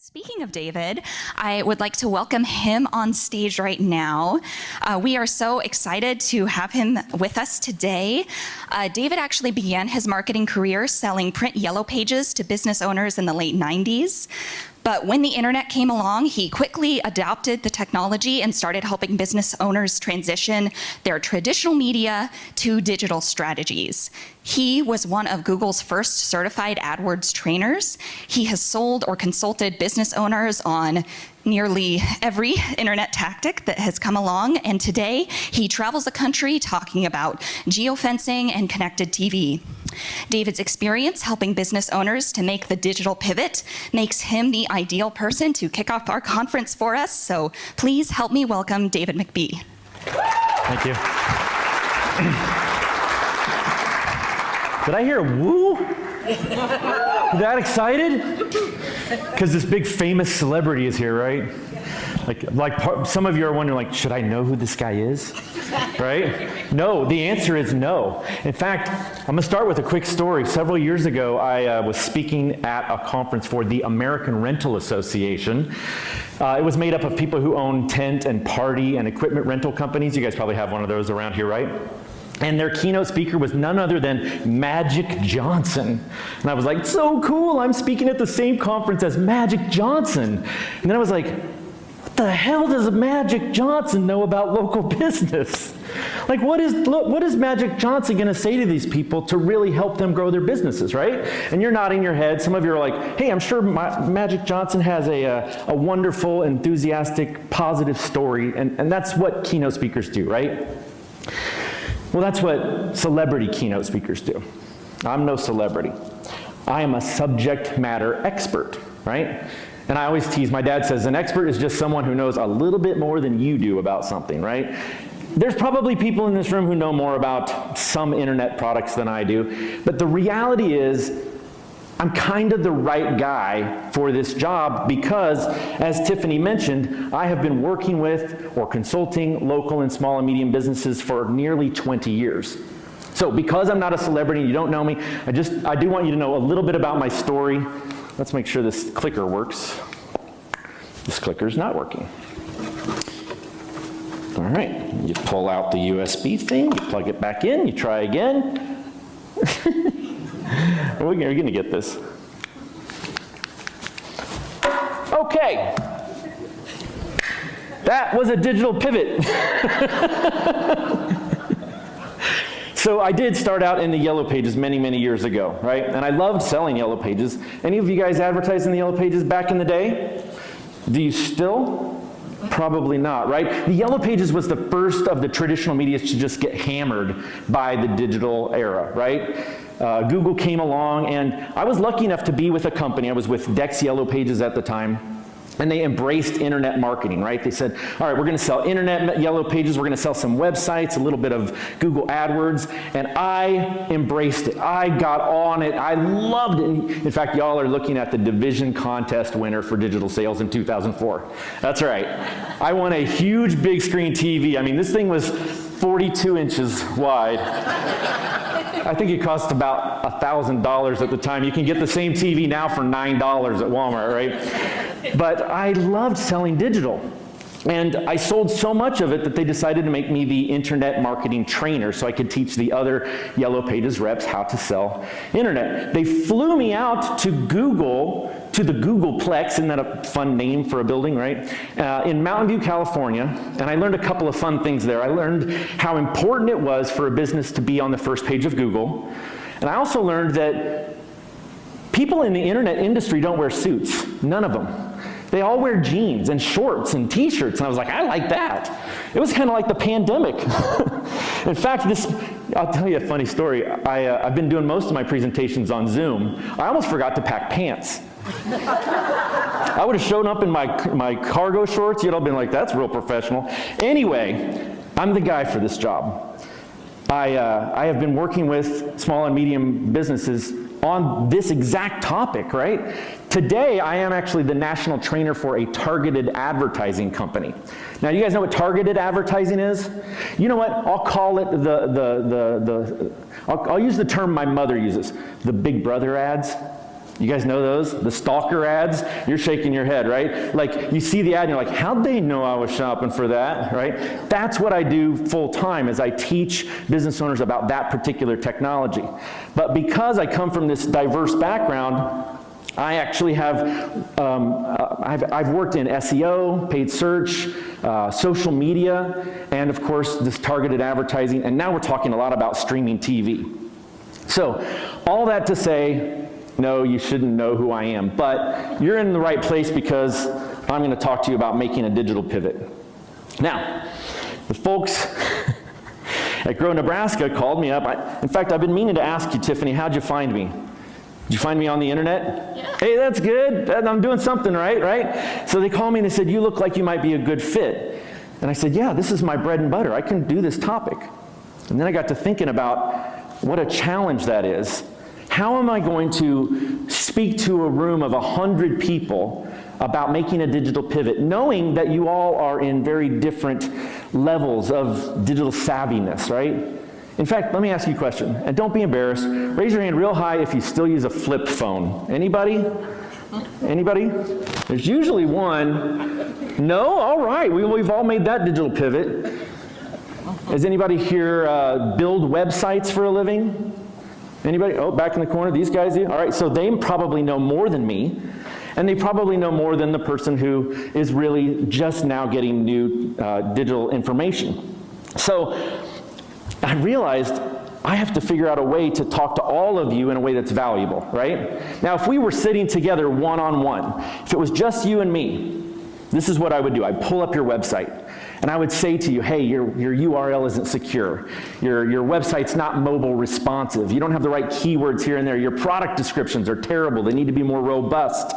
Speaking of David, I would like to welcome him on stage right now. We are so excited to have him with us today. David actually began his marketing career selling print yellow pages to business owners in the late 90s. But when the internet came along, he quickly adopted the technology and started helping business owners transition their traditional media to digital strategies. He was one of Google's first certified AdWords trainers. He has sold or consulted business owners on nearly every internet tactic that has come along, and today he travels the country talking about geofencing and connected TV. David's experience helping business owners to make the digital pivot makes him the ideal person to kick off our conference for us, so please help me welcome David McBee. Thank you. Did I hear a woo? That excited? Because this big famous celebrity is here, right? Like some of you are wondering, like, should I know who this guy is? Right? No, the answer is no. In fact, I'm going to start with a quick story. Several years ago, I was speaking at a conference for the American Rental Association. It was made up of people who own tent and party and equipment rental companies. You guys probably have one of those around here, right? And their keynote speaker was none other than Magic Johnson. And I was like, so cool, I'm speaking at the same conference as Magic Johnson. And then I was like, what the hell does Magic Johnson know about local business? Like, what is Magic Johnson gonna say to these people to really help them grow their businesses, right? And you're nodding your head. Some of you are like, hey, I'm sure Magic Johnson has a wonderful, enthusiastic, positive story. And that's what keynote speakers do, right? Well, that's what celebrity keynote speakers do. I'm no celebrity. I am a subject matter expert, right? And I always tease, my dad says, an expert is just someone who knows a little bit more than you do about something, right? There's probably people in this room who know more about some internet products than I do, but the reality is, I'm kind of the right guy for this job because, as Tiffany mentioned, I have been working with or consulting local and small and medium businesses for nearly 20 years. So because I'm not a celebrity and you don't know me, I do want you to know a little bit about my story. Let's make sure this clicker works. This clicker's not working. All right, you pull out the USB thing, you plug it back in, you try again. Are we going to get this? Okay. That was a digital pivot. So I did start out in the Yellow Pages many, many years ago, right? And I loved selling Yellow Pages. Any of you guys advertised in the Yellow Pages back in the day? Do you still? Probably not, right? The Yellow Pages was the first of the traditional media to just get hammered by the digital era, right? Google came along, and I was lucky enough to be with a company. I was with Dex Yellow Pages at the time, and they embraced internet marketing, right? They said, all right, we're going to sell internet Yellow Pages, we're going to sell some websites, a little bit of Google AdWords, and I embraced it. I got on it. I loved it. In fact, y'all are looking at the division contest winner for digital sales in 2004. That's right. I won a huge big screen TV. I mean, this thing was 42 inches wide. I think it cost about $1,000 at the time. You can get the same TV now for $9 at Walmart, right? But I loved selling digital. And I sold so much of it that they decided to make me the internet marketing trainer so I could teach the other Yellow Pages reps how to sell internet. They flew me out to Google, to the Googleplex, isn't that a fun name for a building, right? In Mountain View, California, and I learned a couple of fun things there. I learned how important it was for a business to be on the first page of Google, and I also learned that people in the internet industry don't wear suits, none of them. They all wear jeans and shorts and t-shirts, and I was like, I like that. It was kind of like the pandemic. In fact, I'll tell you a funny story. I've been doing most of my presentations on Zoom. I almost forgot to pack pants. I would have shown up in my cargo shorts, you'd all been like, that's real professional. Anyway, I'm the guy for this job. I have been working with small and medium businesses on this exact topic, right? Today, I am actually the national trainer for a targeted advertising company. Now, you guys know what targeted advertising is? You know what? I'll call it I'll use the term my mother uses, the Big Brother ads. You guys know those? The stalker ads? You're shaking your head, right? Like, you see the ad and you're like, how'd they know I was shopping for that, right? That's what I do full time, is I teach business owners about that particular technology. But because I come from this diverse background, I actually have, I've worked in SEO, paid search, social media, and of course this targeted advertising, and now we're talking a lot about streaming TV. So, all that to say, no, you shouldn't know who I am, but you're in the right place because I'm going to talk to you about making a digital pivot. Now, the folks at Grow Nebraska called me up. In fact, I've been meaning to ask you, Tiffany, how'd you find me? Did you find me on the internet? Yeah. Hey, that's good. I'm doing something right? So they called me and they said, you look like you might be a good fit. And I said, yeah, this is my bread and butter. I can do this topic. And then I got to thinking about what a challenge that is. How am I going to speak to a room of 100 people about making a digital pivot, knowing that you all are in very different levels of digital savviness, right? In fact, let me ask you a question, and don't be embarrassed. Raise your hand real high if you still use a flip phone. Anybody? Anybody? There's usually one. No? All right. We've all made that digital pivot. Does anybody here build websites for a living? Anybody? Oh, back in the corner, these guys do? All right, so they probably know more than me, and they probably know more than the person who is really just now getting new digital information. So I realized I have to figure out a way to talk to all of you in a way that's valuable, right? Now, if we were sitting together one-on-one, if it was just you and me, this is what I would do. I'd pull up your website, and I would say to you, hey, your URL isn't secure. Your website's not mobile responsive. You don't have the right keywords here and there. Your product descriptions are terrible. They need to be more robust.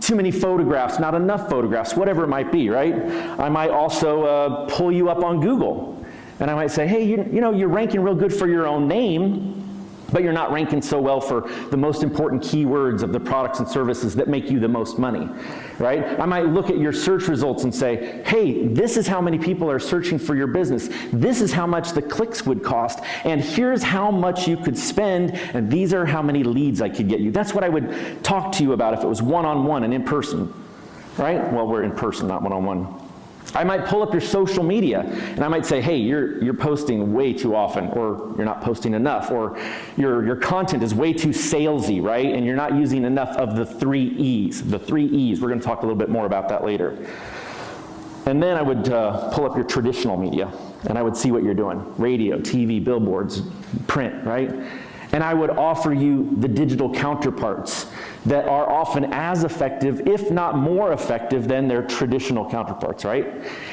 Too many photographs, not enough photographs, whatever it might be, right? I might also pull you up on Google. And I might say, hey, you know, you're ranking real good for your own name, but you're not ranking so well for the most important keywords of the products and services that make you the most money, right? I might look at your search results and say, hey, this is how many people are searching for your business. This is how much the clicks would cost, and here's how much you could spend, and these are how many leads I could get you. That's what I would talk to you about if it was one-on-one and in person, right? Well, we're in person, not one-on-one. I might pull up your social media, and I might say, hey, you're posting way too often, or you're not posting enough, or your content is way too salesy, right? And you're not using enough of the 3 E's. The 3 E's, we're going to talk a little bit more about that later. And then I would pull up your traditional media, and I would see what you're doing. Radio, TV, billboards, print, right? And I would offer you the digital counterparts that are often as effective, if not more effective, than their traditional counterparts, right?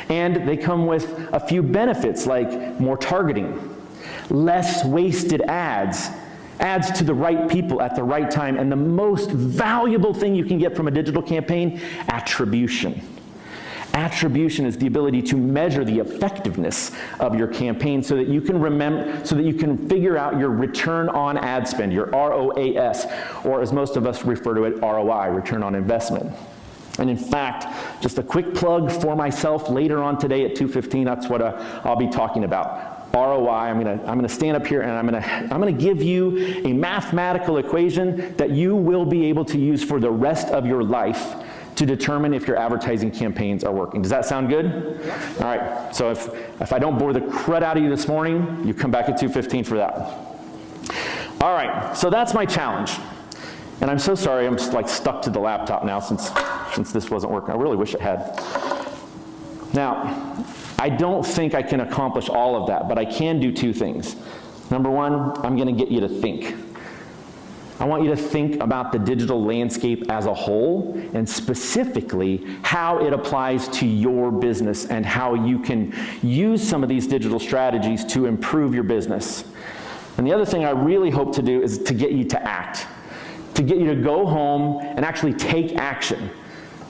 And they come with a few benefits, like more targeting, less wasted ads, ads to the right people at the right time, and the most valuable thing you can get from a digital campaign, attribution. Attribution is the ability to measure the effectiveness of your campaign so that you can figure out your return on ad spend, your ROAS, or as most of us refer to it, ROI, return on investment. And in fact, just a quick plug for myself later on today at 2:15, that's what I'll be talking about. ROI, I'm gonna stand up here and I'm gonna give you a mathematical equation that you will be able to use for the rest of your life to determine if your advertising campaigns are working. Does that sound good? Yeah. All right, so if I don't bore the crud out of you this morning, you come back at 2:15 for that. All right, so that's my challenge. And I'm so sorry, I'm just like stuck to the laptop now since this wasn't working. I really wish it had. Now, I don't think I can accomplish all of that, but I can do 2 things. Number one, I'm gonna get you to think. I want you to think about the digital landscape as a whole, and specifically how it applies to your business and how you can use some of these digital strategies to improve your business. And the other thing I really hope to do is to get you to act, to get you to go home and actually take action.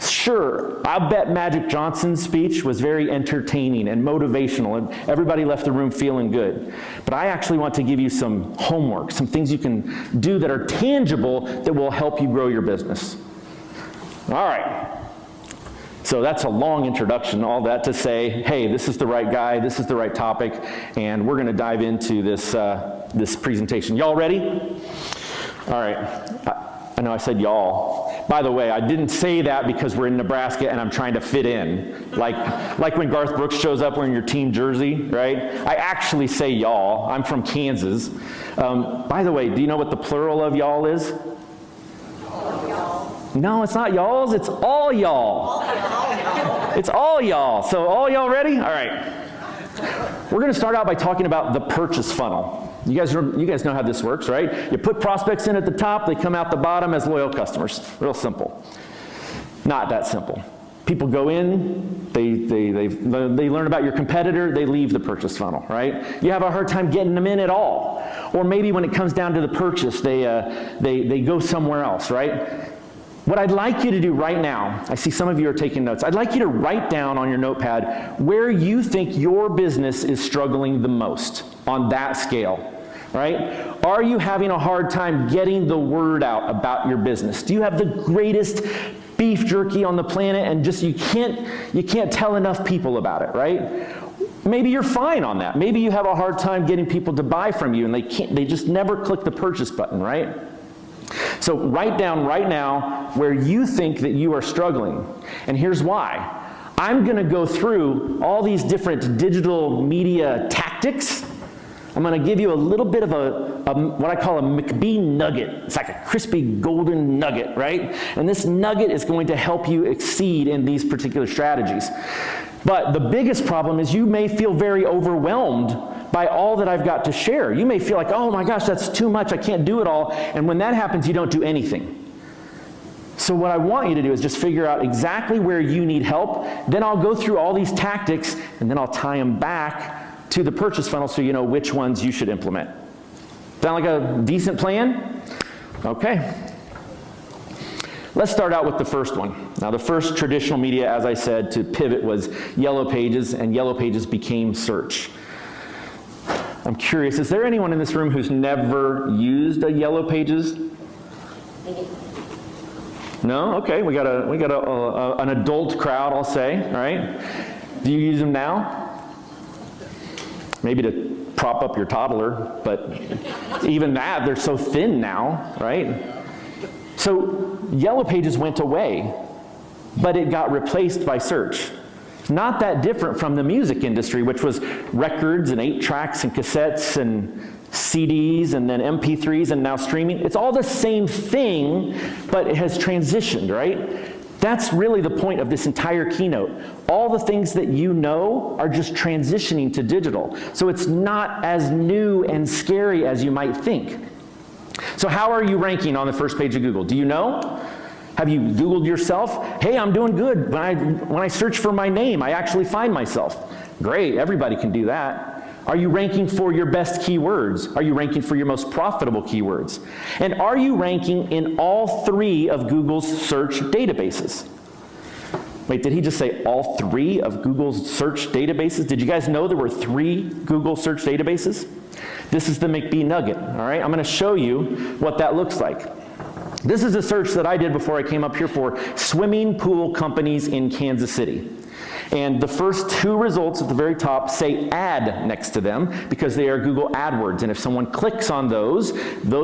Sure, I bet Magic Johnson's speech was very entertaining and motivational, and everybody left the room feeling good. But I actually want to give you some homework, some things you can do that are tangible that will help you grow your business. All right. So that's a long introduction, all that to say, hey, this is the right guy, this is the right topic, and we're going to dive into this presentation. Y'all ready? All right. I know I said y'all. By the way, I didn't say that because we're in Nebraska and I'm trying to fit in. Like when Garth Brooks shows up wearing your team jersey, right? I actually say y'all. I'm from Kansas. By the way, do you know what the plural of y'all is? No, it's not y'alls, it's all y'all. It's all y'all. So all y'all ready? All right. We're going to start out by talking about the purchase funnel. You guys know how this works, right? You put prospects in at the top, they come out the bottom as loyal customers. Real simple. Not that simple. People go in, they learn about your competitor, they leave the purchase funnel, right? You have a hard time getting them in at all. Or maybe when it comes down to the purchase, they go somewhere else, right? What I'd like you to do right now, I see some of you are taking notes, I'd like you to write down on your notepad where you think your business is struggling the most on that scale, right? Are you having a hard time getting the word out about your business? Do you have the greatest beef jerky on the planet and just you can't tell enough people about it, right? Maybe you're fine on that. Maybe you have a hard time getting people to buy from you and they just never click the purchase button, right? So write down right now where you think that you are struggling. And here's why. I'm going to go through all these different digital media tactics. I'm going to give you a little bit of what I call a McBee nugget. It's like a crispy golden nugget, right? And this nugget is going to help you exceed in these particular strategies. But the biggest problem is you may feel very overwhelmed by all that I've got to share. You may feel like, oh my gosh, that's too much, I can't do it all. And when that happens, you don't do anything. So what I want you to do is just figure out exactly where you need help. Then I'll go through all these tactics, and then I'll tie them back to the purchase funnel so you know which ones you should implement. Sound like a decent plan? Okay. Let's start out with the first one. Now, the first traditional media, as I said, to pivot was Yellow Pages, and Yellow Pages became search. I'm curious, is there anyone in this room who's never used a Yellow Pages? No? Okay, we got an adult crowd, I'll say, right? Do you use them now? Maybe to prop up your toddler, but even that, they're so thin now, right? So Yellow Pages went away, but it got replaced by search. Not that different from the music industry, which was records and 8-tracks and cassettes and CDs and then MP3s and now streaming. It's all the same thing, but it has transitioned, right? That's really the point of this entire keynote. All the things that you know are just transitioning to digital. So it's not as new and scary as you might think. So how are you ranking on the first page of Google? Do you know? Have you Googled yourself? Hey, I'm doing good. When I search for my name, I actually find myself. Great, everybody can do that. Are you ranking for your best keywords? Are you ranking for your most profitable keywords? And are you ranking in all 3 of Google's search databases? Wait, did he just say all 3 of Google's search databases? Did you guys know there were 3 Google search databases? This is the McBee nugget, all right? I'm going to show you what that looks like. This is a search that I did before I came up here for swimming pool companies in Kansas City. And the first 2 results at the very top say ad next to them because they are Google AdWords. And if someone clicks on those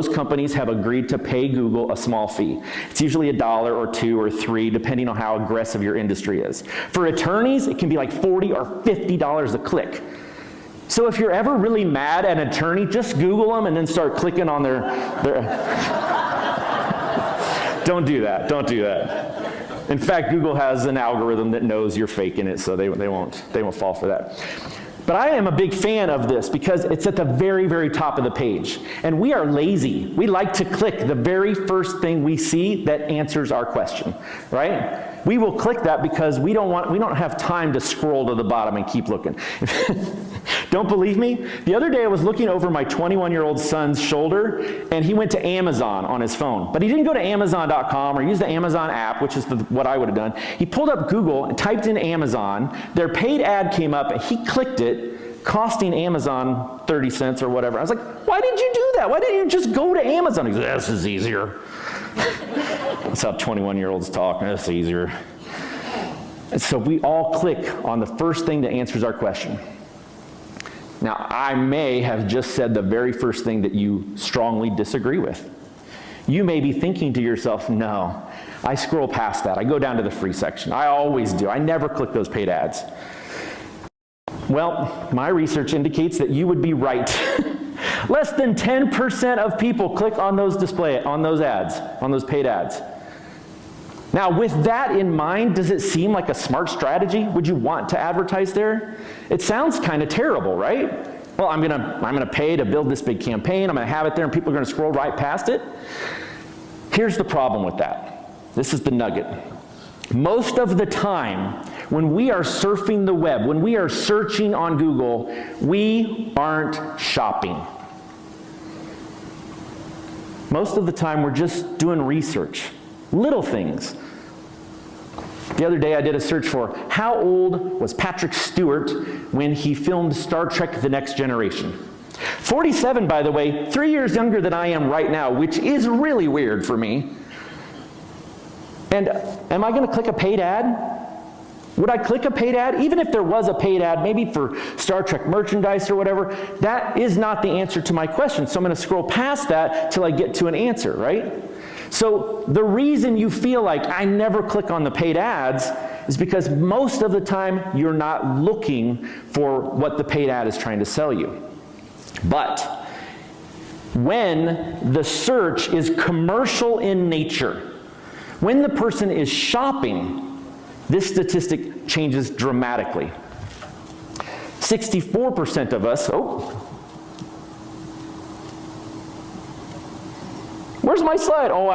companies have agreed to pay Google a small fee. It's usually $1 or $2 or $3, depending on how aggressive your industry is. For attorneys, it can be like $40 or $50 a click. So if you're ever really mad at an attorney, just Google them and then start clicking on their Don't do that. Don't do that. In fact, Google has an algorithm that knows you're faking it, so they won't fall for that. But I am a big fan of this because it's at the very, very top of the page. And we are lazy. We like to click the very first thing we see that answers our question, right? We will click that because we don't have time to scroll to the bottom and keep looking. Don't believe me? The other day I was looking over my 21-year-old son's shoulder, and he went to Amazon on his phone. But he didn't go to Amazon.com or use the Amazon app, which is what I would have done. He pulled up Google and typed in Amazon. Their paid ad came up, and he clicked it, costing Amazon 30 cents or whatever. I was like, why did you do that? Why didn't you just go to Amazon? He goes, this is easier. That's how 21-year-olds talk. That's easier. And so we all click on the first thing that answers our question. Now, I may have just said the very first thing that you strongly disagree with. You may be thinking to yourself, no, I scroll past that. I go down to the free section. I always do. I never click those paid ads. Well, my research indicates that you would be right. Less than 10% of people click on those ads, on those paid ads. Now, with that in mind, does it seem like a smart strategy? Would you want to advertise there? It sounds kind of terrible, right? Well, I'm gonna pay to build this big campaign. I'm gonna have it there, and people are gonna scroll right past it. Here's the problem with that. This is the nugget. Most of the time, when we are surfing the web, when we are searching on Google, we aren't shopping. Most of the time, we're just doing research. Little things. The other day I did a search for how old was Patrick Stewart when he filmed Star Trek: The Next Generation. 47, by the way, 3 years younger than I am right now, which is really weird for me. And am I going to click a paid ad? Would I click a paid ad? Even if there was a paid ad, maybe for Star Trek merchandise or whatever, that is not the answer to my question. So I'm going to scroll past that till I get to an answer, right? So the reason you feel like I never click on the paid ads is because most of the time you're not looking for what the paid ad is trying to sell you. But when the search is commercial in nature, when the person is shopping, this statistic changes dramatically. 64% of us, where's my slide? Oh,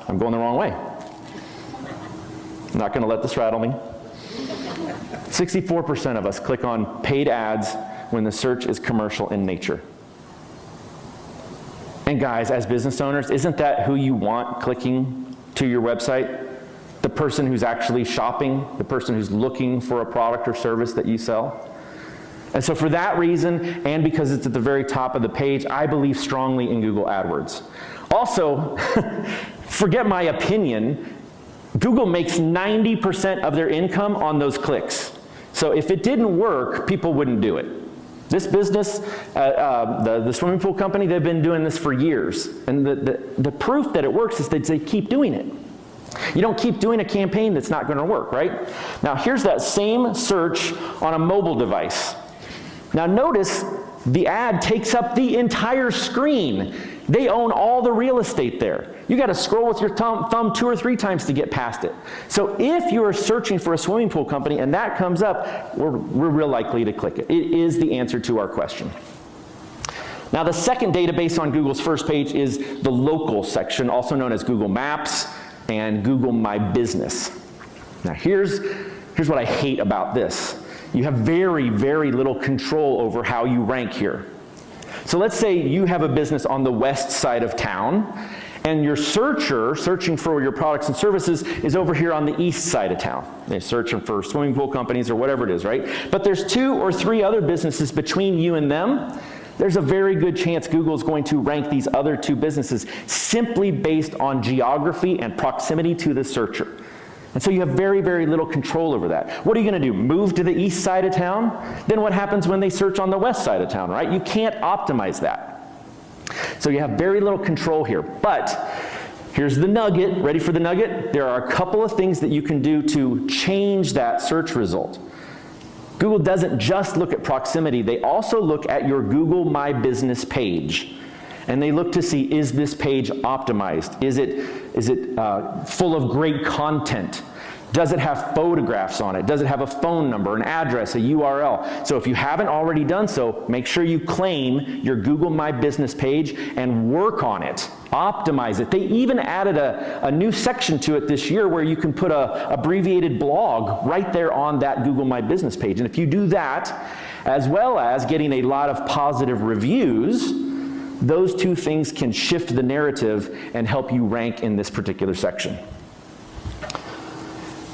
I'm going the wrong way. I'm not going to let this rattle me. 64% of us click on paid ads when the search is commercial in nature. And guys, as business owners, isn't that who you want clicking to your website? The person who's actually shopping, the person who's looking for a product or service that you sell? And so for that reason, and because it's at the very top of the page, I believe strongly in Google AdWords. Also, forget my opinion, Google makes 90% of their income on those clicks. So if it didn't work, people wouldn't do it. This business, the swimming pool company, they've been doing this for years. And the proof that it works is that they keep doing it. You don't keep doing a campaign that's not going to work, right? Now here's that same search on a mobile device. Now notice the ad takes up the entire screen. They own all the real estate there. You got to scroll with your thumb 2 or 3 times to get past it. So if you are searching for a swimming pool company and that comes up, we're real likely to click it. It is the answer to our question. Now the second database on Google's first page is the local section, also known as Google Maps and Google My Business. Now here's what I hate about this. You have very, very little control over how you rank here. So let's say you have a business on the west side of town, and your searcher searching for your products and services is over here on the east side of town. They're searching for swimming pool companies or whatever it is, right? But there's 2 or 3 other businesses between you and them. There's a very good chance Google is going to rank these other 2 businesses simply based on geography and proximity to the searcher. And so you have very, very little control over that. What are you going to do? Move to the east side of town? Then what happens when they search on the west side of town, right? You can't optimize that. So you have very little control here. But here's the nugget. Ready for the nugget? There are a couple of things that you can do to change that search result. Google doesn't just look at proximity. They also look at your Google My Business page. And they look to see, is this page optimized? Is it full of great content? Does it have photographs on it? Does it have a phone number, an address, a URL? So if you haven't already done so, make sure you claim your Google My Business page and work on it. Optimize it. They even added a new section to it this year where you can put a abbreviated blog right there on that Google My Business page. And if you do that, as well as getting a lot of positive reviews, those 2 things can shift the narrative and help you rank in this particular section.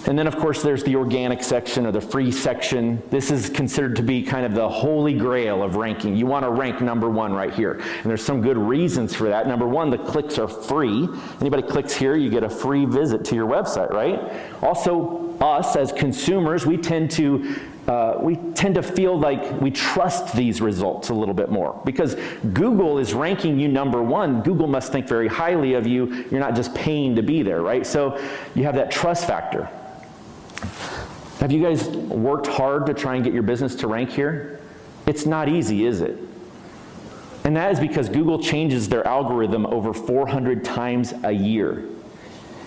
And then, of course, there's the organic section or the free section. This is considered to be kind of the holy grail of ranking. You want to rank number 1 right here. And there's some good reasons for that. Number 1, the clicks are free. Anybody clicks here, you get a free visit to your website, right? Also, us as consumers, we tend to feel like we trust these results a little bit more. Because Google is ranking you number one, Google must think very highly of you. You're not just paying to be there, right? So you have that trust factor. Have you guys worked hard to try and get your business to rank here? It's not easy, is it? And that is because Google changes their algorithm over 400 times a year.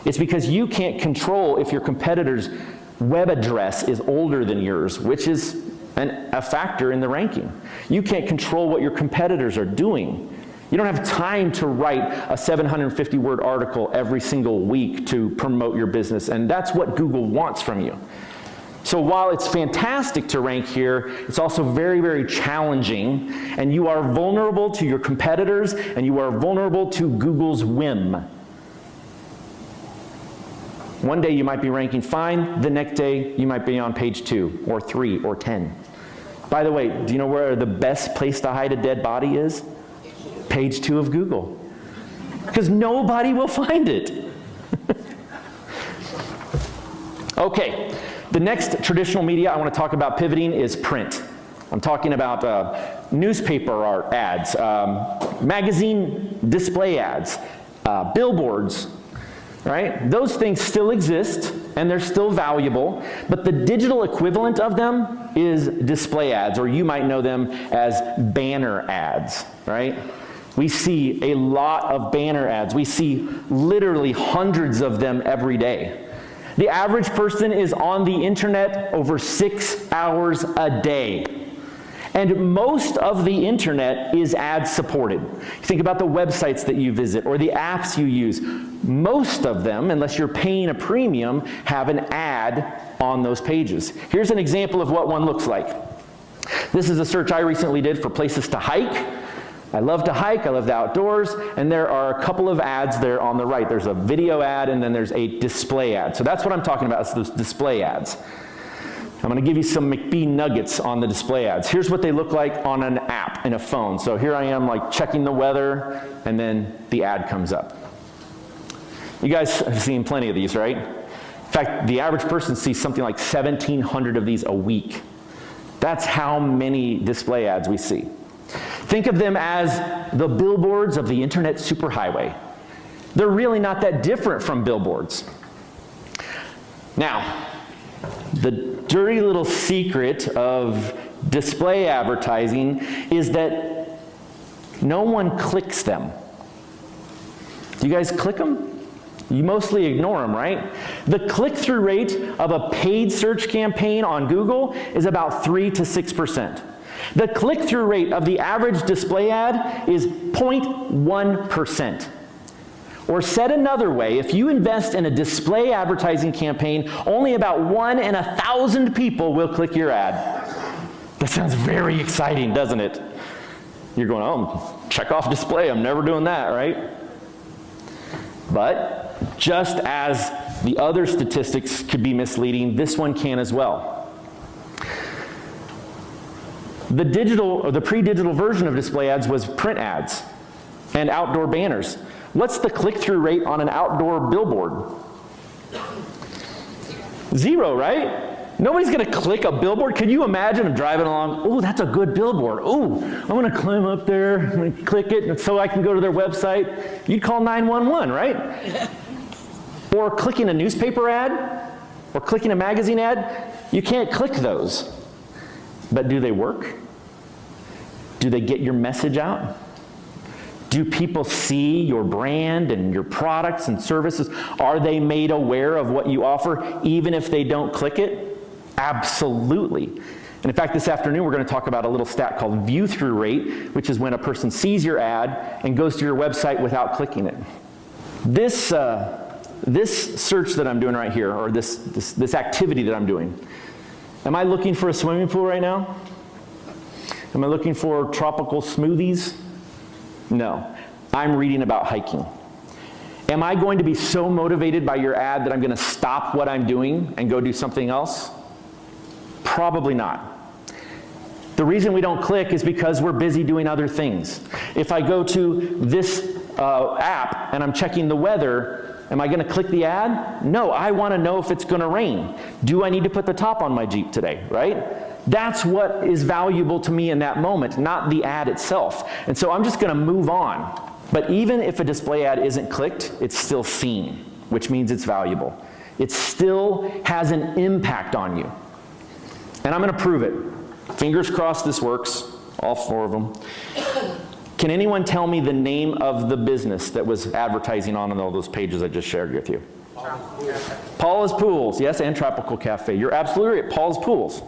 It's because you can't control if your competitor's web address is older than yours, which is a factor in the ranking. You can't control what your competitors are doing. You don't have time to write a 750-word article every single week to promote your business, and that's what Google wants from you. So while it's fantastic to rank here, it's also very, very challenging, and you are vulnerable to your competitors, and you are vulnerable to Google's whim. One day you might be ranking fine, the next day you might be on page 2, or 3, or 10. By the way, do you know where the best place to hide a dead body is? Page 2 of Google. Because nobody will find it. Okay. The next traditional media I want to talk about pivoting is print. I'm talking about newspaper ads, magazine display ads, billboards, right? Those things still exist and they're still valuable, but the digital equivalent of them is display ads, or you might know them as banner ads, right? We see a lot of banner ads. We see literally hundreds of them every day. The average person is on the internet over 6 hours a day. And most of the internet is ad supported. Think about the websites that you visit or the apps you use. Most of them, unless you're paying a premium, have an ad on those pages. Here's an example of what one looks like. This is a search I recently did for places to hike. I love to hike, I love the outdoors, and there are a couple of ads there on the right. There's a video ad and then there's a display ad. So that's what I'm talking about, is those display ads. I'm going to give you some McBee nuggets on the display ads. Here's what they look like on an app in a phone. So here I am like checking the weather, and then the ad comes up. You guys have seen plenty of these, right? In fact, the average person sees something like 1,700 of these a week. That's how many display ads we see. Think of them as the billboards of the internet superhighway. They're really not that different from billboards. Now, the dirty little secret of display advertising is that no one clicks them. Do you guys click them? You mostly ignore them, right? The click-through rate of a paid search campaign on Google is about 3 to 6%. The click-through rate of the average display ad is 0.1%. Or said another way, if you invest in a display advertising campaign, only about 1 in 1,000 people will click your ad. That sounds very exciting, doesn't it? You're going, oh, check off display, I'm never doing that, right? But just as the other statistics could be misleading, this one can as well. The digital, or the pre-digital version of display ads was print ads and outdoor banners. What's the click-through rate on an outdoor billboard? 0, right? Nobody's gonna click a billboard. Can you imagine them driving along, oh, that's a good billboard. Oh, I'm gonna climb up there, I'm gonna click it so I can go to their website. You'd call 911, right? Or clicking a newspaper ad, or clicking a magazine ad, you can't click those. But do they work? Do they get your message out? Do people see your brand and your products and services? Are they made aware of what you offer, even if they don't click it? Absolutely. And in fact, this afternoon we're going to talk about a little stat called view-through rate, which is when a person sees your ad and goes to your website without clicking it. This search that I'm doing right here, or this activity that I'm doing, am I looking for a swimming pool right now? Am I looking for tropical smoothies? No. I'm reading about hiking. Am I going to be so motivated by your ad that I'm going to stop what I'm doing and go do something else? Probably not. The reason we don't click is because we're busy doing other things. If I go to this app and I'm checking the weather, Am I going to click the ad? No, I want to know if it's going to rain. Do I need to put the top on my Jeep today, right? That's what is valuable to me in that moment, not the ad itself. And so I'm just going to move on. But even if a display ad isn't clicked, it's still seen, which means it's valuable. It still has an impact on you. And I'm going to prove it. Fingers crossed this works, all 4 of them. Can anyone tell me the name of the business that was advertising on all those pages I just shared with you? Paula's Pools, yes, and Tropical Cafe. You're absolutely right, Paula's Pools.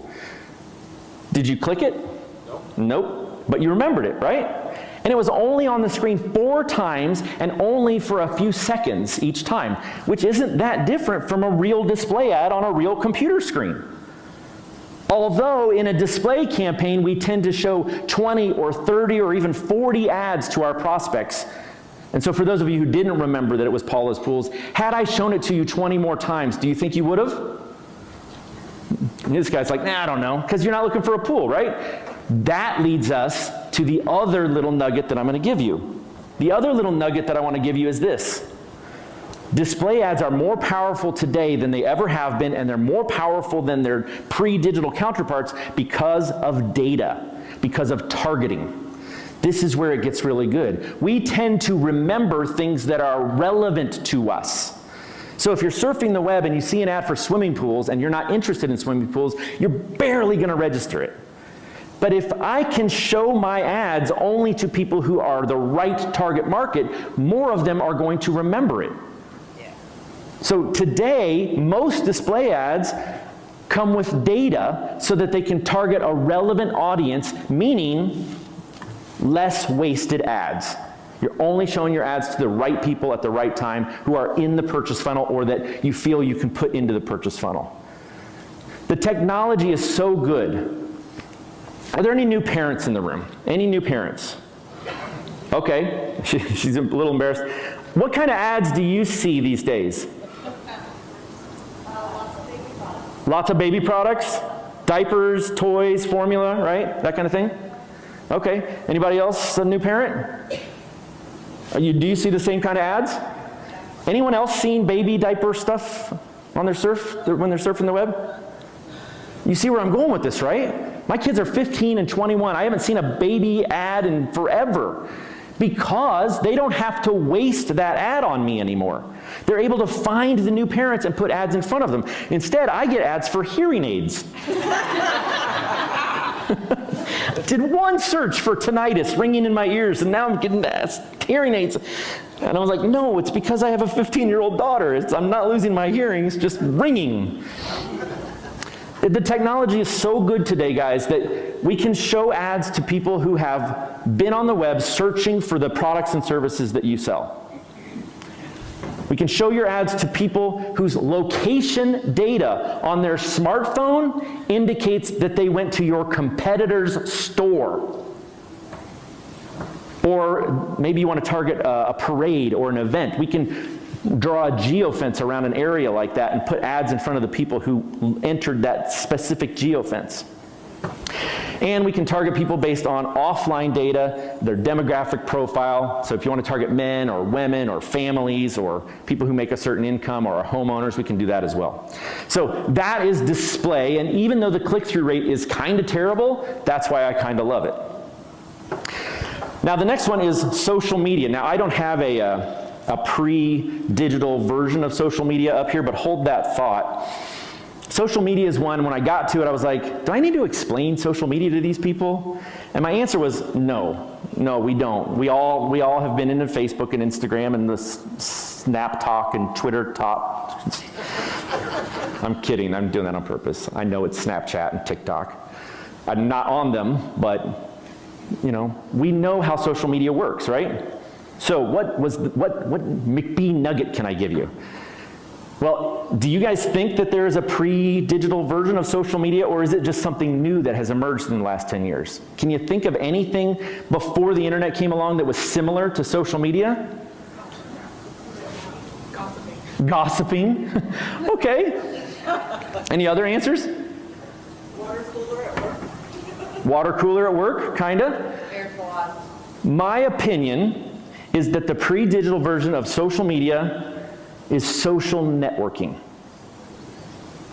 Did you click it? Nope. But you remembered it, right? And it was only on the screen 4 times and only for a few seconds each time, which isn't that different from a real display ad on a real computer screen. Although in a display campaign, we tend to show 20 or 30 or even 40 ads to our prospects. And so for those of you who didn't remember that it was Paula's Pools, had I shown it to you 20 more times, do you think you would have? And this guy's like, nah, I don't know, because you're not looking for a pool, right? That leads us to the other little nugget that I'm going to give you. The other little nugget that I want to give you is this. Display ads are more powerful today than they ever have been, and they're more powerful than their pre-digital counterparts because of data, because of targeting. This is where it gets really good. We tend to remember things that are relevant to us. So if you're surfing the web and you see an ad for swimming pools and you're not interested in swimming pools, you're barely going to register it. But if I can show my ads only to people who are the right target market, more of them are going to remember it. So today, most display ads come with data so that they can target a relevant audience, meaning less wasted ads. You're only showing your ads to the right people at the right time who are in the purchase funnel or that you feel you can put into the purchase funnel. The technology is so good. Are there any new parents in the room? Any new parents? Okay, she's a little embarrassed. What kind of ads do you see these days? Lots of baby products? Diapers, toys, formula, right? That kind of thing? Okay. Anybody else a new parent? Do you see the same kind of ads? Anyone else seen baby diaper stuff on their when they're surfing the web? You see where I'm going with this, right? My kids are 15 and 21. I haven't seen a baby ad in forever because they don't have to waste that ad on me anymore. They're able to find the new parents and put ads in front of them. Instead, I get ads for hearing aids. Did one search for tinnitus ringing in my ears, and now I'm getting hearing aids. And I was like, no, it's because I have a 15-year-old daughter. I'm not losing my hearing, it's just ringing. The technology is so good today, guys, that we can show ads to people who have been on the web searching for the products and services that you sell. We can show your ads to people whose location data on their smartphone indicates that they went to your competitor's store. Or maybe you want to target a parade or an event. We can draw a geofence around an area like that and put ads in front of the people who entered that specific geofence. And we can target people based on offline data, their demographic profile. So if you want to target men or women or families or people who make a certain income or are homeowners, we can do that as well. So that is display, and even though the click-through rate is kind of terrible, that's why I kind of love it. Now the next one is social media. Now I don't have a pre-digital version of social media up here, but hold that thought. Social media is one, when I got to it, I was like, do I need to explain social media to these people? And my answer was no, we don't. We all have been into Facebook and Instagram and the Snap Talk and Twitter Talk. I'm kidding, I'm doing that on purpose. I know it's Snapchat and TikTok. I'm not on them, but we know how social media works, right? So what McBee nugget can I give you? Well, do you guys think that there is a pre-digital version of social media, or is it just something new that has emerged in the last 10 years? Can you think of anything before the internet came along that was similar to social media? Gossiping. Okay. Any other answers? Water cooler at work. Water cooler at work, kinda. My opinion is that the pre-digital version of social media is social networking.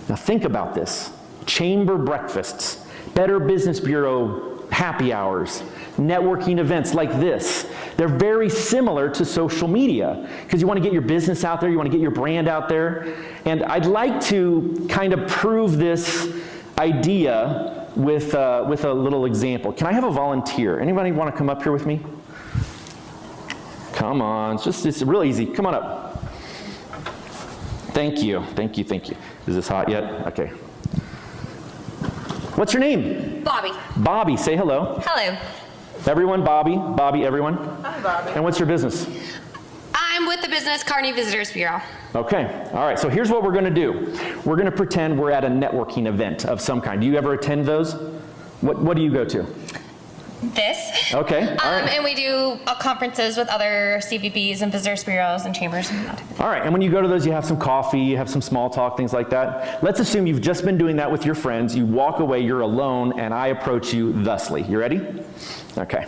Now think about this. Chamber breakfasts, Better Business Bureau happy hours, networking events like this. They're very similar to social media because you want to get your business out there, you want to get your brand out there. And I'd like to kind of prove this idea with a little example. Can I have a volunteer? Anybody want to come up here with me? Come on, it's real easy. Come on up. Thank you. Is this hot yet? Okay. What's your name? Bobby. Bobby, say hello. Hello. Everyone, Bobby. Bobby, everyone. Hi, Bobby. And what's your business? I'm with the Business Kearney Visitors Bureau. Okay, all right, so here's what we're gonna do. We're gonna pretend we're at a networking event of some kind. Do you ever attend those? What do you go to? This. Okay, all right. And we do conferences with other CVBs and visitors bureaus and chambers and that type of thing. All right, and when you go to those, you have some coffee, you have some small talk, things like that. Let's assume you've just been doing that with your friends. You walk away, you're alone, and I approach you thusly. You ready? Okay.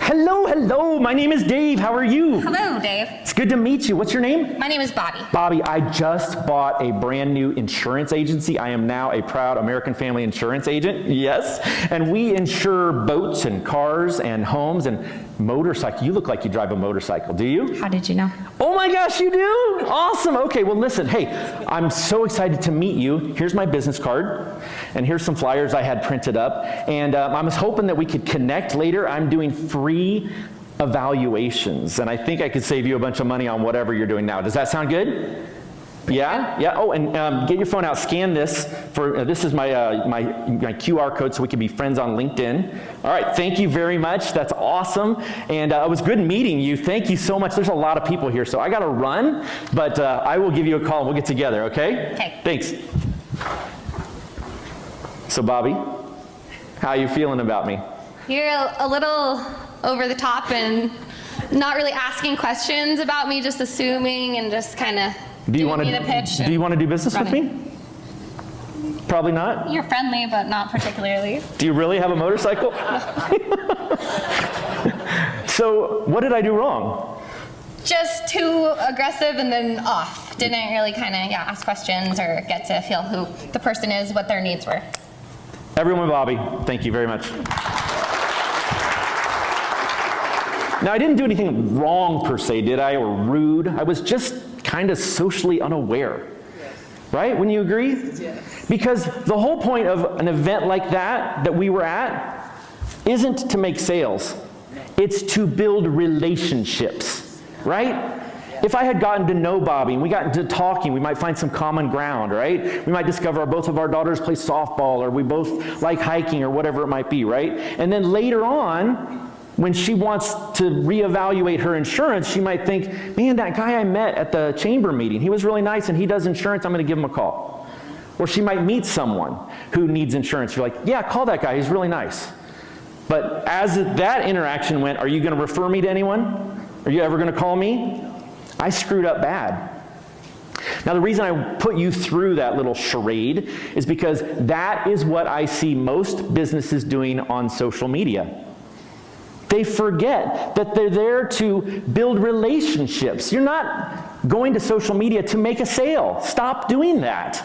Hello, my name is Dave. How are you? Hello, Dave. It's good to meet you. What's your name? My name is Bobby. Bobby, I just bought a brand new insurance agency. I am now a proud American Family Insurance agent, yes. And we insure boats and cars and homes and motorcycles. You look like you drive a motorcycle, do you? How did you know? Oh my gosh, you do? Awesome. Okay, well listen, hey, I'm so excited to meet you. Here's my business card, and here's some flyers I had printed up. And I was hoping that we could connect later. I'm doing free evaluations, and I think I could save you a bunch of money on whatever you're doing now. Does that sound good? Yeah? Yeah? Oh, and get your phone out, scan this. This is my QR code so we can be friends on LinkedIn. All right, thank you very much. That's awesome. And it was good meeting you. Thank you so much. There's a lot of people here, so I got to run, but I will give you a call and we'll get together, okay? Okay. Thanks. So, Bobby, how are you feeling about me? You're a little over the top and not really asking questions about me, just assuming and just kind of giving me the pitch. Do you want to do business with me? Probably not? You're friendly, but not particularly. Do you really have a motorcycle? So, what did I do wrong? Just too aggressive and then off. Didn't really kind of ask questions or get to feel who the person is, what their needs were. Everyone, Bobby, thank you very much. Now, I didn't do anything wrong per se, did I, or rude? I was just kind of socially unaware. Yes. Right? Wouldn't you agree? Yes. Because the whole point of an event like that we were at isn't to make sales. It's to build relationships, right? If I had gotten to know Bobby and we got into talking, we might find some common ground, right? We might discover both of our daughters play softball, or we both like hiking, or whatever it might be, right? And then later on, when she wants to reevaluate her insurance, she might think, man, that guy I met at the chamber meeting, he was really nice and he does insurance, I'm going to give him a call. Or she might meet someone who needs insurance. You're like, yeah, call that guy, he's really nice. But as that interaction went, are you going to refer me to anyone? Are you ever going to call me? I screwed up bad. Now, the reason I put you through that little charade is because that is what I see most businesses doing on social media. They forget that they're there to build relationships. You're not going to social media to make a sale. Stop doing that.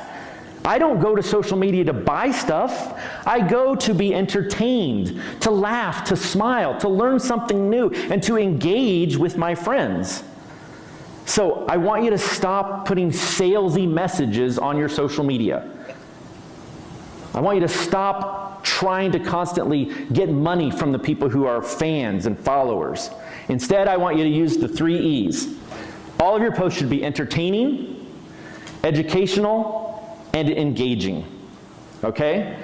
I don't go to social media to buy stuff. I go to be entertained, to laugh, to smile, to learn something new, and to engage with my friends. So I want you to stop putting salesy messages on your social media. I want you to stop trying to constantly get money from the people who are fans and followers. Instead, I want you to use the 3 E's. All of your posts should be entertaining, educational, and engaging. Okay?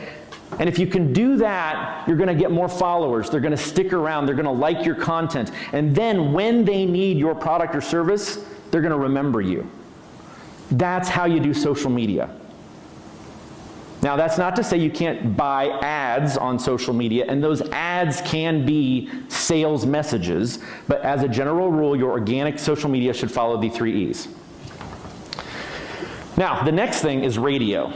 And if you can do that, you're going to get more followers. They're going to stick around. They're going to like your content. And then when they need your product or service, they're going to remember you. That's how you do social media. Now, that's not to say you can't buy ads on social media, and those ads can be sales messages, but as a general rule, your organic social media should follow the 3 E's. Now, the next thing is radio.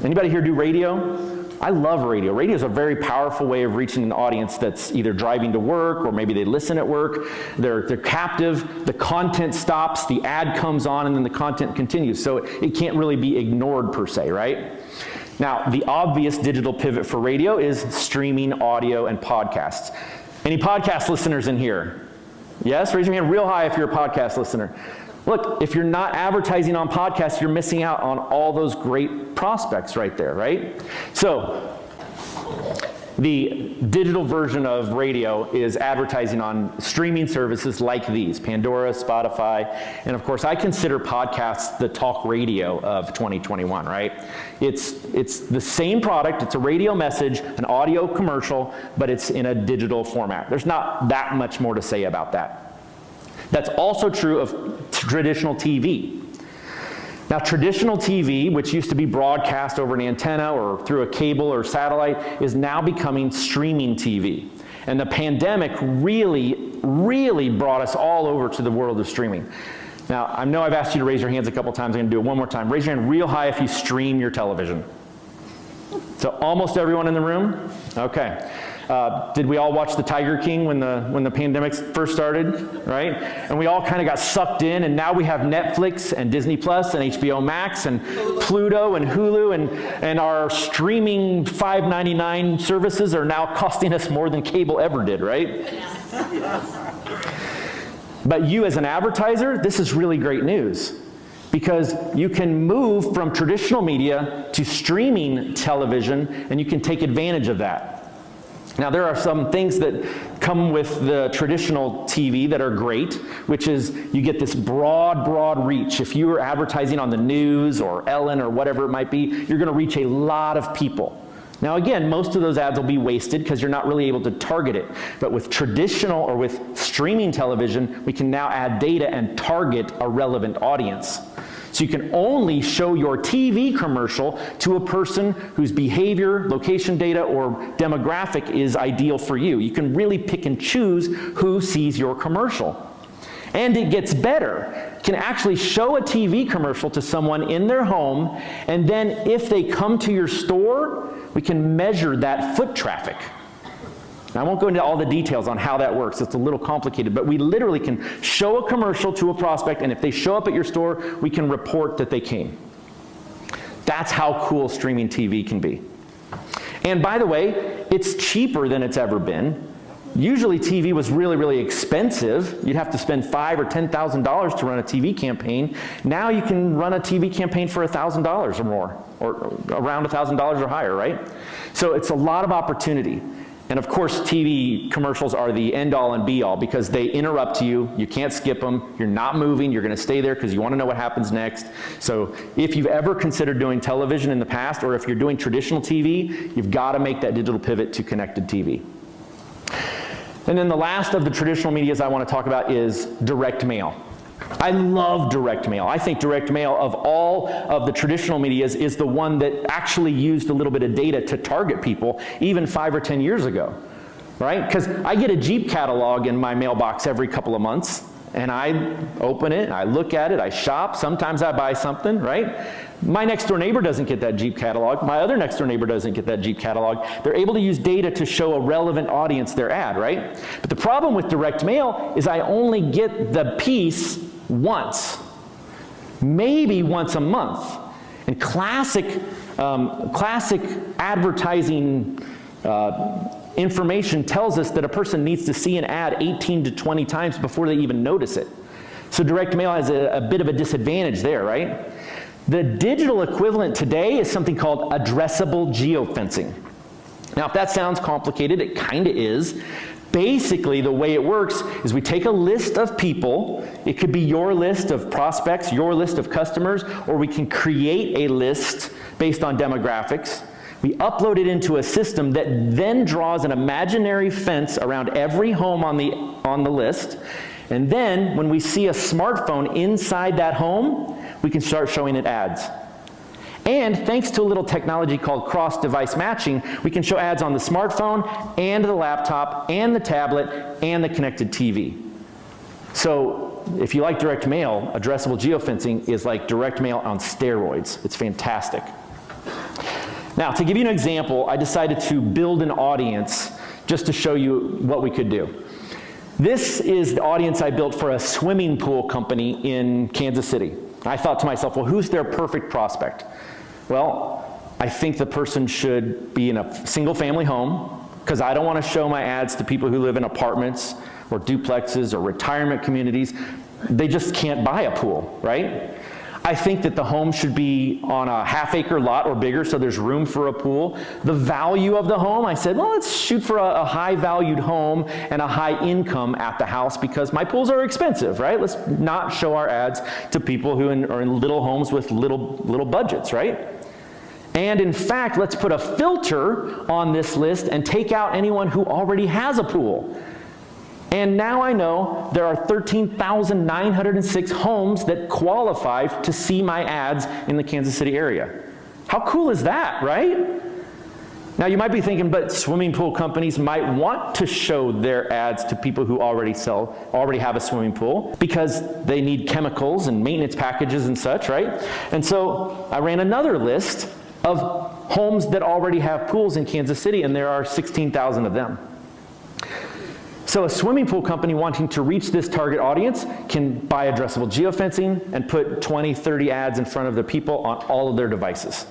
Anybody here do radio? I love radio. Radio is a very powerful way of reaching an audience that's either driving to work or maybe they listen at work. They're captive. The content stops, the ad comes on, and then the content continues. So it can't really be ignored per se, right? Now, the obvious digital pivot for radio is streaming audio and podcasts. Any podcast listeners in here? Yes? Raise your hand real high if you're a podcast listener. Look, if you're not advertising on podcasts, you're missing out on all those great prospects right there, right? So, the digital version of radio is advertising on streaming services like these, Pandora, Spotify, and of course I consider podcasts the talk radio of 2021, right? It's the same product, it's a radio message, an audio commercial, but it's in a digital format. There's not that much more to say about that. That's also true of traditional TV. Now, traditional TV, which used to be broadcast over an antenna or through a cable or satellite, is now becoming streaming TV. And the pandemic really brought us all over to the world of streaming. Now, I know I've asked you to raise your hands a couple times. I'm going to do it one more time. Raise your hand real high if you stream your television. So almost everyone in the room? Okay. Did we all watch The Tiger King when the pandemic first started, right? And we all kind of got sucked in, and now we have Netflix and Disney Plus and HBO Max and Pluto and Hulu, and our streaming $5.99 services are now costing us more than cable ever did, right? But you as an advertiser, this is really great news, because you can move from traditional media to streaming television, and you can take advantage of that. Now, there are some things that come with the traditional TV that are great, which is you get this broad reach. If you are advertising on the news or Ellen or whatever it might be, you're going to reach a lot of people. Now, again, most of those ads will be wasted because you're not really able to target it. But with traditional or with streaming television, we can now add data and target a relevant audience. So you can only show your TV commercial to a person whose behavior, location data, or demographic is ideal for you. You can really pick and choose who sees your commercial. And it gets better. You can actually show a TV commercial to someone in their home, and then if they come to your store, we can measure that foot traffic. Now, I won't go into all the details on how that works. It's a little complicated, but we literally can show a commercial to a prospect, and if they show up at your store, we can report that they came. That's how cool streaming TV can be. And by the way, it's cheaper than it's ever been. Usually TV was really expensive. You'd have to spend $5,000 or $10,000 to run a TV campaign. Now you can run a TV campaign for $1,000 or more, or around $1,000 or higher, right? So it's a lot of opportunity. And of course, TV commercials are the end-all and be-all because they interrupt you. You can't skip them. You're not moving. You're going to stay there because you want to know what happens next. So if you've ever considered doing television in the past, or if you're doing traditional TV, you've got to make that digital pivot to connected TV. And then the last of the traditional medias I want to talk about is direct mail. I love direct mail. I think direct mail of all of the traditional medias is the one that actually used a little bit of data to target people even 5 or 10 years ago, right? Because I get a Jeep catalog in my mailbox every couple of months, and I open it, I look at it, I shop, sometimes I buy something, right? My next door neighbor doesn't get that Jeep catalog. My other next door neighbor doesn't get that Jeep catalog. They're able to use data to show a relevant audience their ad, right? But the problem with direct mail is I only get the piece once, maybe once a month. And classic advertising information tells us that a person needs to see an ad 18 to 20 times before they even notice it. So direct mail has a bit of a disadvantage there, right? The digital equivalent today is something called addressable geofencing. Now, if that sounds complicated, it kind of is. Basically, the way it works is we take a list of people. It could be your list of prospects, your list of customers, or we can create a list based on demographics. We upload it into a system that then draws an imaginary fence around every home on the list. And then when we see a smartphone inside that home, we can start showing it ads. And thanks to a little technology called cross-device matching, we can show ads on the smartphone and the laptop and the tablet and the connected TV. So if you like direct mail, addressable geofencing is like direct mail on steroids. It's fantastic. Now, to give you an example, I decided to build an audience just to show you what we could do. This is the audience I built for a swimming pool company in Kansas City. I thought to myself, well, who's their perfect prospect? Well, I think the person should be in a single family home, because I don't want to show my ads to people who live in apartments or duplexes or retirement communities. They just can't buy a pool, right? I think that the home should be on a half-acre lot or bigger, so there's room for a pool. The value of the home, I said, well, let's shoot for a high-valued home and a high income at the house, because my pools are expensive, right? Let's not show our ads to people who are in little homes with little budgets, right? And in fact, let's put a filter on this list and take out anyone who already has a pool. And now I know there are 13,906 homes that qualify to see my ads in the Kansas City area. How cool is that, right? Now you might be thinking, but swimming pool companies might want to show their ads to people who already have a swimming pool, because they need chemicals and maintenance packages and such, right? And so I ran another list of homes that already have pools in Kansas City, and there are 16,000 of them. So a swimming pool company wanting to reach this target audience can buy addressable geofencing and put 20, 30 ads in front of the people on all of their devices.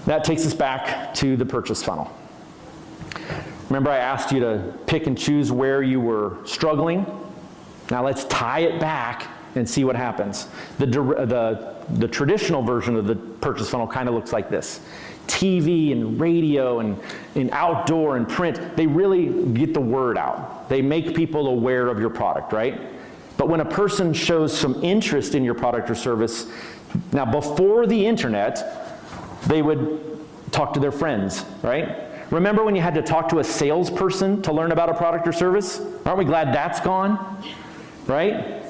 That takes us back to the purchase funnel. Remember, I asked you to pick and choose where you were struggling? Now let's tie it back and see what happens. The traditional version of the purchase funnel kind of looks like this. TV and radio and outdoor and print, they really get the word out. They make people aware of your product, right? But when a person shows some interest in your product or service, now before the internet, they would talk to their friends, right? Remember when you had to talk to a salesperson to learn about a product or service? Aren't we glad that's gone, right?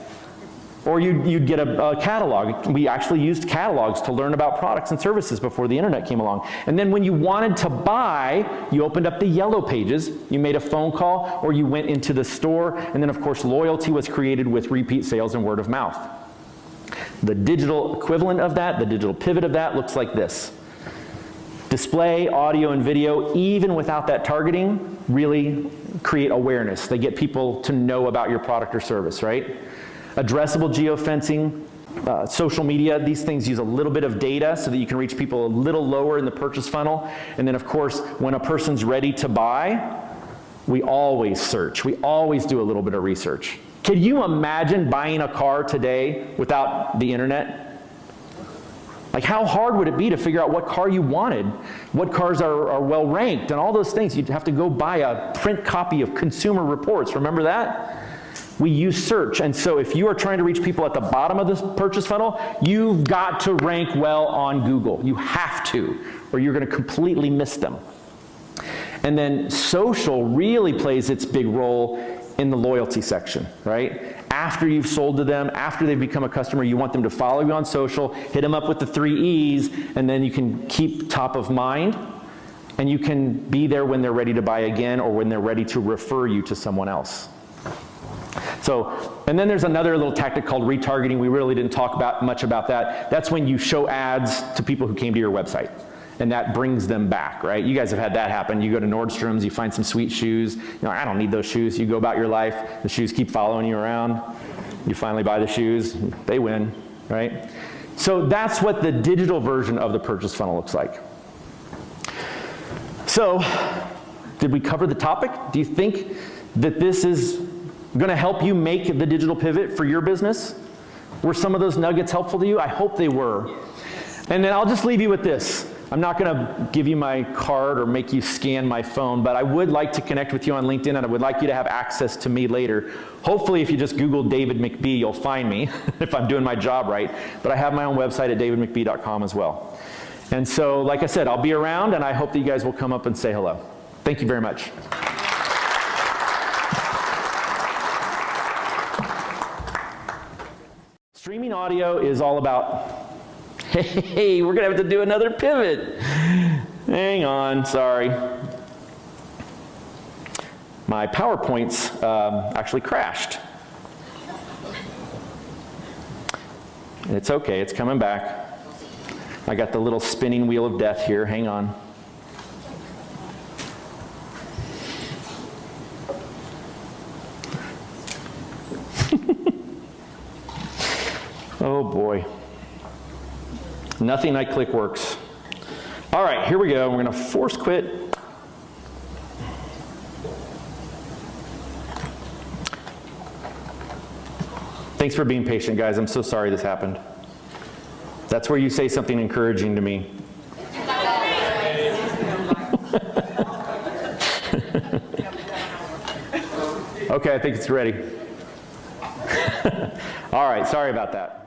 Or you'd get a catalog. We actually used catalogs to learn about products and services before the internet came along. And then when you wanted to buy, you opened up the yellow pages, you made a phone call, or you went into the store, and then of course loyalty was created with repeat sales and word of mouth. The digital equivalent of that, the digital pivot of that, looks like this. Display, audio, and video, even without that targeting, really create awareness. They get people to know about your product or service, right? Addressable geofencing, social media, these things use a little bit of data so that you can reach people a little lower in the purchase funnel. And then of course, when a person's ready to buy, we always search. We always do a little bit of research. Can you imagine buying a car today without the internet? Like, how hard would it be to figure out what car you wanted, what cars are well ranked, and all those things? You'd have to go buy a print copy of Consumer Reports. Remember that? We use search, and so if you are trying to reach people at the bottom of this purchase funnel, you've got to rank well on Google. You have to, or you're going to completely miss them. And then social really plays its big role in the loyalty section, right? After you've sold to them, after they've become a customer, you want them to follow you on social, hit them up with the 3 E's, and then you can keep top of mind, and you can be there when they're ready to buy again or when they're ready to refer you to someone else. So, and then there's another little tactic called retargeting. We really didn't talk much about that. That's when you show ads to people who came to your website, and that brings them back, right? You guys have had that happen. You go to Nordstrom's, you find some sweet shoes. You know, I don't need those shoes. You go about your life. The shoes keep following you around. You finally buy the shoes. They win, right? So that's what the digital version of the purchase funnel looks like. So, did we cover the topic? Do you think that this is going to help you make the digital pivot for your business? Were some of those nuggets helpful to you? I hope they were. And then I'll just leave you with this. I'm not going to give you my card or make you scan my phone, but I would like to connect with you on LinkedIn, and I would like you to have access to me later. Hopefully, if you just Google David McBee, you'll find me, if I'm doing my job right. But I have my own website at davidmcbee.com as well. And so, like I said, I'll be around, and I hope that you guys will come up and say hello. Thank you very much. Streaming audio is all about, hey, we're going to have to do another pivot. Hang on, sorry. My PowerPoints actually crashed. It's okay, it's coming back. I got the little spinning wheel of death here. Hang on. Oh boy. Nothing I click works. All right, here we go. We're going to force quit. Thanks for being patient, guys. I'm so sorry this happened. That's where you say something encouraging to me. Okay, I think it's ready. All right, sorry about that.